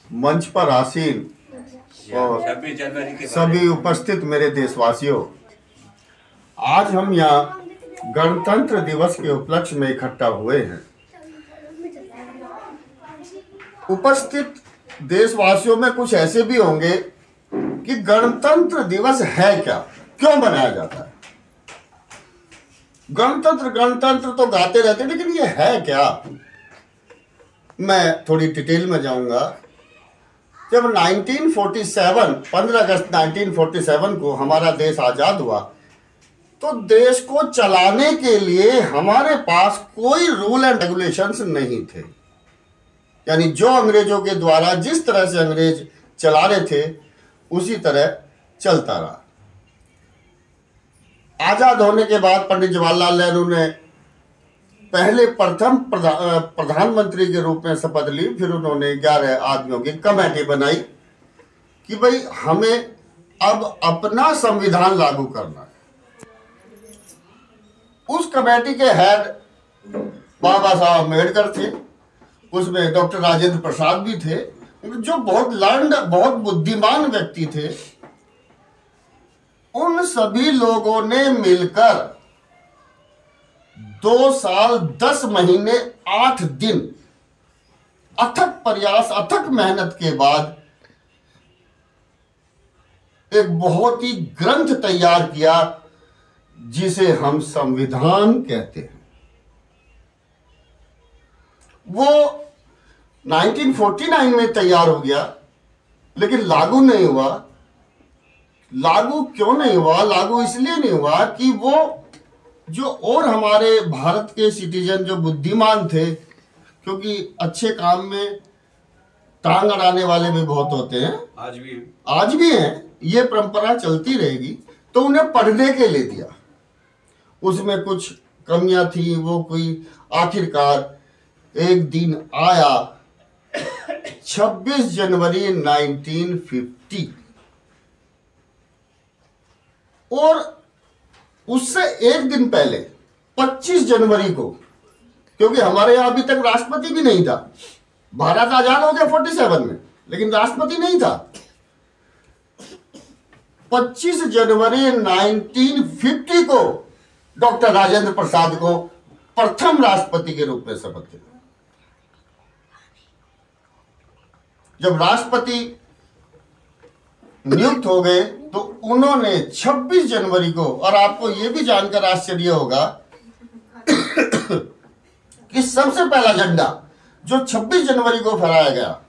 मंच पर आसीन और 26 जनवरी के सभी उपस्थित मेरे देशवासियों, आज हम यहाँ गणतंत्र दिवस के उपलक्ष्य में इकट्ठा हुए हैं। उपस्थित देशवासियों में कुछ ऐसे भी होंगे कि गणतंत्र दिवस है क्या, क्यों मनाया जाता है। गणतंत्र गणतंत्र तो गाते रहते, लेकिन ये है क्या। मैं थोड़ी डिटेल में जाऊंगा। जब 1947 15 अगस्त 1947 को हमारा देश आजाद हुआ, तो देश को चलाने के लिए हमारे पास कोई रूल एंड रेगुलेशंस नहीं थे। यानी जो अंग्रेजों के द्वारा जिस तरह से अंग्रेज चला रहे थे उसी तरह चलता रहा। आजाद होने के बाद पंडित जवाहरलाल नेहरू ने पहले प्रथम प्रधानमंत्री के रूप में शपथ ली। फिर उन्होंने 11 आदमियों की कमेटी बनाई कि भाई हमें अब अपना संविधान लागू करना है। उस कमेटी के हेड बाबा साहब अम्बेडकर थे, उसमें डॉक्टर राजेंद्र प्रसाद भी थे, जो बहुत लर्न्ड, बहुत बुद्धिमान व्यक्ति थे। उन सभी लोगों ने मिलकर 2 साल 10 महीने 8 दिन अथक प्रयास, अथक मेहनत के बाद एक बहुत ही ग्रंथ तैयार किया जिसे हम संविधान कहते हैं। वो 1949 में तैयार हो गया, लेकिन लागू नहीं हुआ। लागू क्यों नहीं हुआ? लागू इसलिए नहीं हुआ कि वो जो और हमारे भारत के सिटीजन जो बुद्धिमान थे, क्योंकि अच्छे काम में टांग अड़ाने वाले भी बहुत होते हैं, आज भी हैं, ये परंपरा चलती रहेगी, तो उन्हें पढ़ने के लिए दिया। उसमें कुछ कमियां थी, वो कोई आखिरकार एक दिन आया 26 जनवरी 1950, और उससे एक दिन पहले 25 जनवरी को, क्योंकि हमारे यहां अभी तक राष्ट्रपति भी नहीं था। भारत आजाद हो गया 47 में, लेकिन राष्ट्रपति नहीं था। 25 जनवरी 1950 को डॉक्टर राजेंद्र प्रसाद को प्रथम राष्ट्रपति के रूप में शपथ दिलाई। जब राष्ट्रपति नियुक्त हो गए तो उन्होंने 26 जनवरी को, और आपको यह भी जानकर आश्चर्य होगा कि सबसे पहला झंडा जो 26 जनवरी को फहराया गया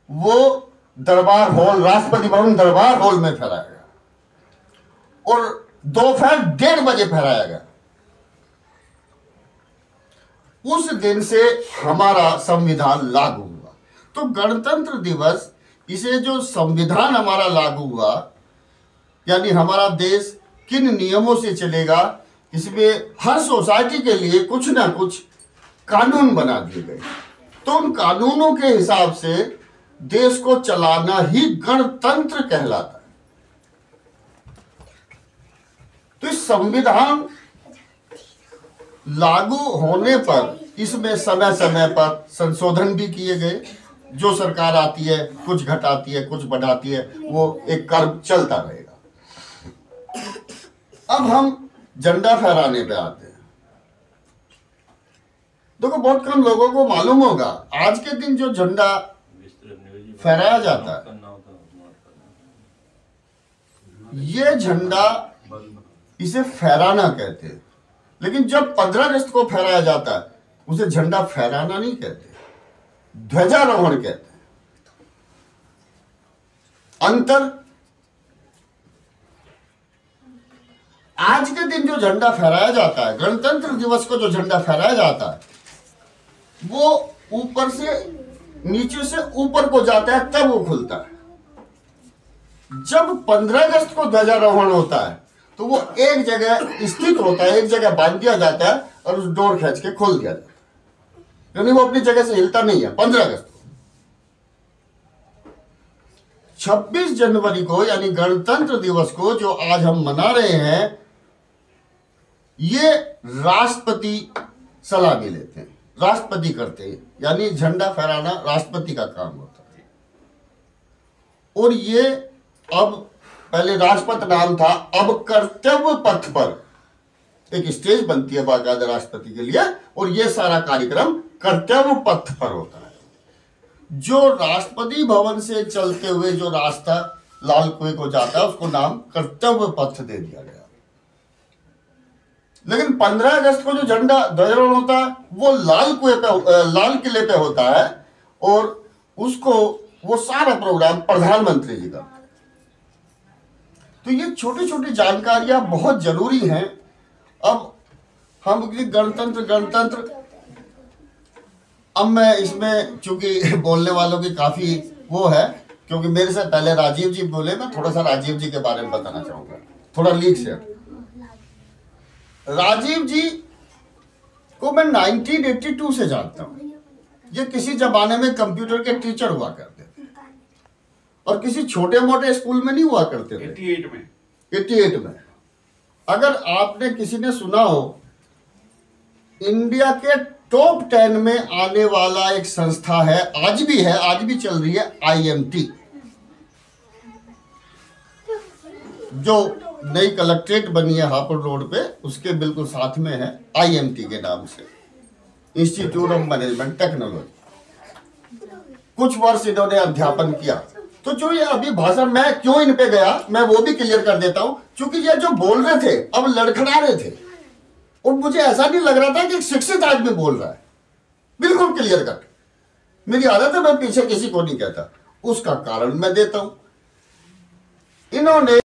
वो दरबार हॉल, राष्ट्रपति भवन दरबार हॉल में फहराया गया, और दोपहर 1:30 बजे फहराया गया। उस दिन से हमारा संविधान लागू हुआ। तो गणतंत्र दिवस, इसे जो संविधान हमारा लागू हुआ, यानी हमारा देश किन नियमों से चलेगा, इसमें हर सोसाइटी के लिए कुछ ना कुछ कानून बना दिए गए। तो उन कानूनों के हिसाब से देश को चलाना ही गणतंत्र कहलाता है। तो इस संविधान लागू होने पर इसमें समय समय पर संशोधन भी किए गए। जो सरकार आती है कुछ घटाती है, कुछ बढ़ाती है, वो एक कर्म चलता रहेगा। अब हम झंडा फहराने पे आते हैं। देखो, बहुत कम लोगों को मालूम होगा, आज के दिन जो झंडा फहराया जाता है, ये झंडा, इसे फहराना कहते हैं। लेकिन जब 15 अगस्त को फहराया जाता है, उसे झंडा फहराना नहीं कहते, ध्वजारोहण कहते हैं। अंतर, आज के दिन जो झंडा फहराया जाता है, गणतंत्र दिवस को जो झंडा फहराया जाता है, वो ऊपर से नीचे से ऊपर को जाता है, तब वो खुलता है। जब 15 अगस्त को ध्वजारोहण होता है तो वो एक जगह स्थित होता है, एक जगह बांध दिया जाता है और उस डोर खींच के खोल दिया जाता है, यानी वो अपनी जगह से हिलता नहीं है। 15 अगस्त को, 26 जनवरी को, यानी गणतंत्र दिवस को जो आज हम मना रहे हैं, ये राष्ट्रपति सलामी लेते हैं। राष्ट्रपति करते हैं, यानी झंडा फहराना राष्ट्रपति का काम होता है। और ये अब पहले राजपथ नाम था, अब कर्तव्य पथ पर एक स्टेज बनती है बाकायदा राष्ट्रपति के लिए, और ये सारा कार्यक्रम कर्तव्य पथ पर होता है। जो राष्ट्रपति भवन से चलते हुए जो रास्ता लाल कुएं को जाता है उसको नाम कर्तव्य पथ दे दिया गया। लेकिन 15 अगस्त को जो झंडा ध्वजारोहण होता है वो लाल कुएं पे, लाल किले पे होता है, और उसको वो सारा प्रोग्राम प्रधानमंत्री जी का। तो ये छोटी छोटी जानकारियां बहुत जरूरी हैं। अब हम गणतंत्र, अब मैं इसमें चूंकि बोलने वालों की काफी वो है, क्योंकि मेरे से पहले राजीव जी बोले, मैं थोड़ा सा राजीव जी के बारे में बताना चाहूंगा, थोड़ा लीक से। राजीव जी को मैं 1982 से जानता हूं। ये किसी जमाने में कंप्यूटर के टीचर हुआ करते थे, और किसी छोटे मोटे स्कूल में नहीं हुआ करते थे। 88 में अगर आपने किसी ने सुना हो, इंडिया के टॉप 10 में आने वाला एक संस्था है, आज भी चल रही है, IMT, जो नई कलेक्ट्रेट बनी है हापुड़ रोड पे, उसके बिल्कुल साथ में है, IMT के नाम से, इंस्टीट्यूट ऑफ मैनेजमेंट टेक्नोलॉजी। कुछ वर्ष इन्होंने अध्यापन किया। तो जो ये अभी भाषण, मैं क्यों इन पे गया मैं वो भी क्लियर कर देता हूं, क्योंकि ये जो बोल रहे थे अब लड़खड़ा रहे थे, और मुझे ऐसा नहीं लग रहा था कि एक शिक्षित आदमी बोल रहा है, बिल्कुल क्लियर कट। मेरी आदत है, मैं पीछे किसी को नहीं कहता। उसका कारण मैं देता हूं। इन्होंने